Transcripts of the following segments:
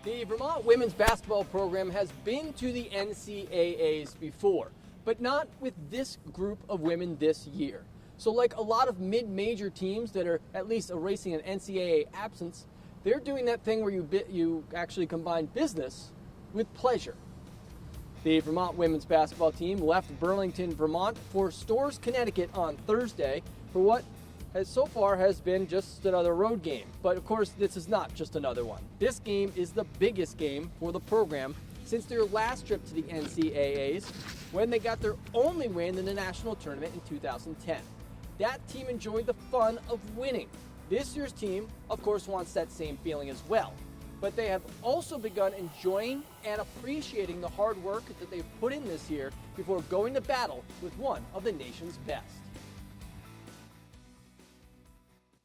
The Vermont women's basketball program has been to the NCAAs before, but not with this group of women this year. So like a lot of mid-major teams that are at least erasing an NCAA absence, they're doing that thing where you actually combine business with pleasure. The Vermont women's basketball team left Burlington, Vermont for Storrs, Connecticut on Thursday for what so far has been just another road game. But of course, this is not just another one. This game is the biggest game for the program since their last trip to the NCAAs when they got their only win in the national tournament in 2010. That team enjoyed the fun of winning. This year's team, of course, wants that same feeling as well. But they have also begun enjoying and appreciating the hard work that they've put in this year before going to battle with one of the nation's best.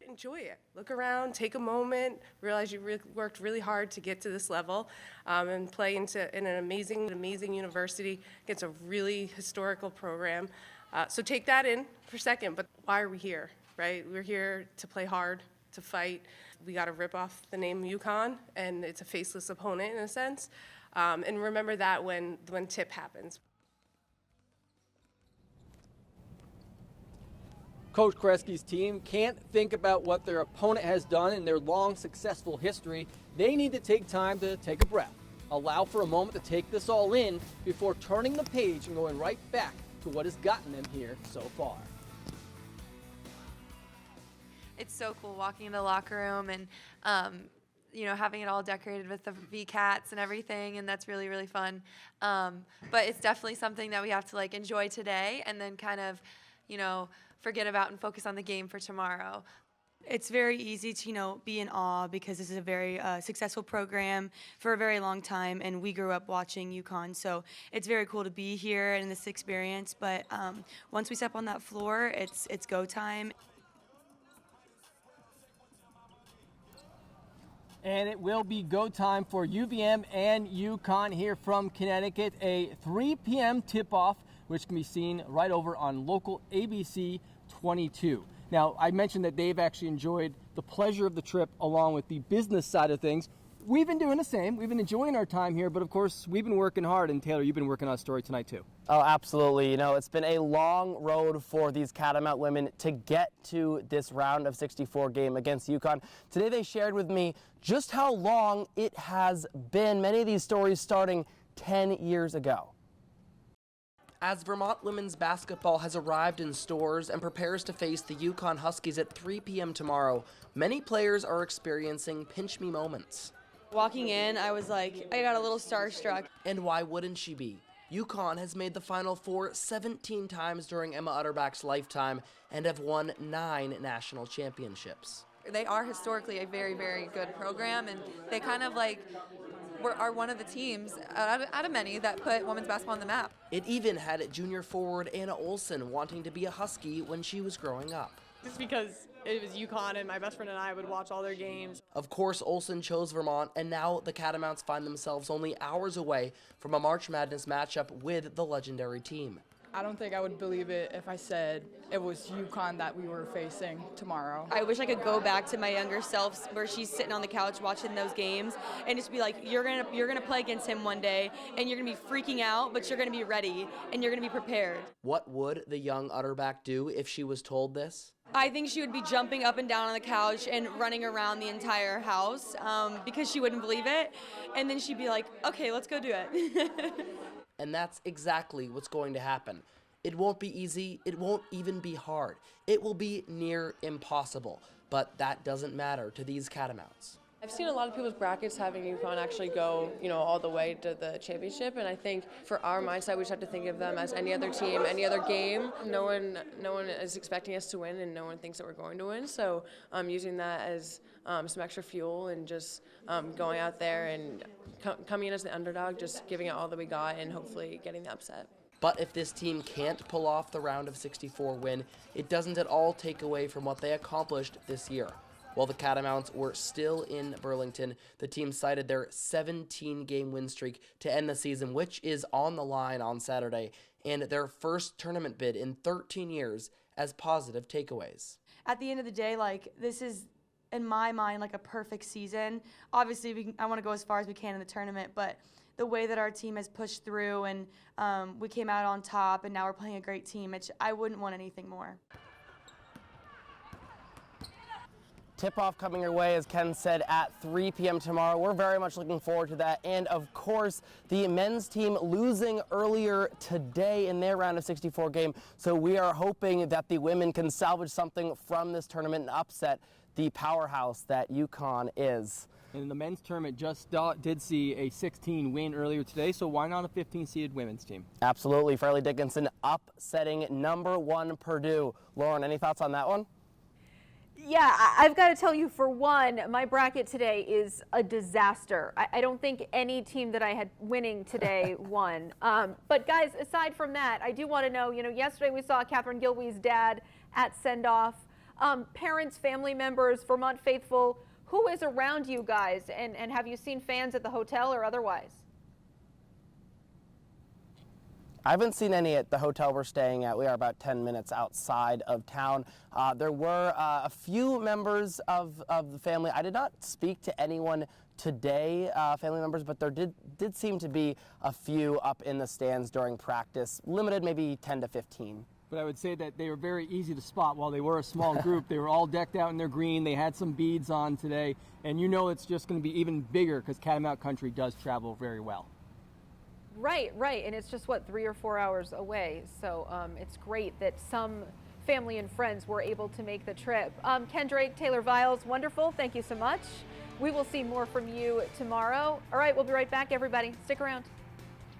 Enjoy it. Look around, take a moment, realize you worked really hard to get to this level, and play in an amazing university against a really historical program. So take that in for a second, but why are we here, right? We're here to play hard, to fight. We got to rip off the name UConn, and it's a faceless opponent in a sense. And remember that when tip happens. Coach Kreski's team can't think about what their opponent has done in their long, successful history. They need to take time to take a breath, allow for a moment to take this all in before turning the page and going right back to what has gotten them here so far. It's so cool walking in the locker room and having it all decorated with the V-Cats and everything, and that's really, really fun. But it's definitely something that we have to enjoy today and then kind of, forget about and focus on the game for tomorrow. It's very easy to, be in awe because this is a very successful program for a very long time, and we grew up watching UConn, so it's very cool to be here in this experience. But once we step on that floor, it's go time. And it will be go time for UVM and UConn here from Connecticut. A 3 p.m. tip-off, which can be seen right over on local ABC 22. Now, I mentioned that they've actually enjoyed the pleasure of the trip along with the business side of things. We've been doing the same. We've been enjoying our time here, but of course, we've been working hard. And Taylor, you've been working on a story tonight too. Oh, absolutely. It's been a long road for these Catamount women to get to this round of 64 game against UConn. Today, they shared with me just how long it has been. Many of these stories starting 10 years ago. As Vermont women's basketball has arrived in Storrs and prepares to face the UConn Huskies at 3 p.m. tomorrow, many players are experiencing pinch-me moments. Walking in, I was I got a little starstruck. And why wouldn't she be? UConn has made the Final Four 17 times during Emma Utterback's lifetime and have won 9 national championships. They are historically a very, very good program, and they kind of are one of the teams out of many that put women's basketball on the map. It even had junior forward Anna Olsen wanting to be a Husky when she was growing up. Just because it was UConn and my best friend and I would watch all their games. Of course, Olsen chose Vermont, and now the Catamounts find themselves only hours away from a March Madness matchup with the legendary team. I don't think I would believe it if I said it was UConn that we were facing tomorrow. I wish I could go back to my younger self where she's sitting on the couch watching those games and just be like, you're gonna play against him one day and you're gonna be freaking out, but you're gonna be ready and you're gonna be prepared. What would the young Utterback do if she was told this? I think she would be jumping up and down on the couch and running around the entire house because she wouldn't believe it. And then she'd be like, okay, let's go do it. And that's exactly what's going to happen. It won't be easy. It won't even be hard. It will be near impossible. But that doesn't matter to these Catamounts. I've seen a lot of people's brackets having UConn actually go, all the way to the championship, and I think for our mindset, we just have to think of them as any other team, any other game. No one is expecting us to win, and no one thinks that we're going to win. So using that as some extra fuel and just going out there and coming in as the underdog, just giving it all that we got, and hopefully getting the upset. But if this team can't pull off the round of 64 win, it doesn't at all take away from what they accomplished this year. While the Catamounts were still in Burlington, the team cited their 17-game win streak to end the season, which is on the line on Saturday, and their first tournament bid in 13 years as positive takeaways. At the end of the day, this is in my mind, like a perfect season. Obviously, I want to go as far as we can in the tournament, but the way that our team has pushed through and we came out on top and now we're playing a great team, I wouldn't want anything more. Tip-off coming your way, as Ken said, at 3 p.m. tomorrow. We're very much looking forward to that. And, of course, the men's team losing earlier today in their round of 64 game. So we are hoping that the women can salvage something from this tournament and upset the powerhouse that UConn is. And the men's tournament just did see a 16 win earlier today, so why not a 15-seeded women's team? Absolutely. Farley Dickinson upsetting #1 Purdue. Lauren, any thoughts on that one? Yeah, I've got to tell you, for one, my bracket today is a disaster. I don't think any team that I had winning today won. But guys, aside from that, I do want to know, yesterday we saw Catherine Gilwee's dad at send-off. Parents, family members, Vermont faithful, who is around you guys? And have you seen fans at the hotel or otherwise? I haven't seen any at the hotel we're staying at. We are about 10 minutes outside of town. There were a few members of the family. I did not speak to anyone today, family members, but there did seem to be a few up in the stands during practice, limited maybe 10 to 15. But I would say that they were very easy to spot. While they were a small group, they were all decked out in their green. They had some beads on today, and it's just going to be even bigger because Catamount Country does travel very well. Right, and it's just, 3 or 4 hours away, so it's great that some family and friends were able to make the trip. Ken Drake, Taylor Viles, wonderful, thank you so much. We will see more from you tomorrow. All right, we'll be right back, everybody. Stick around.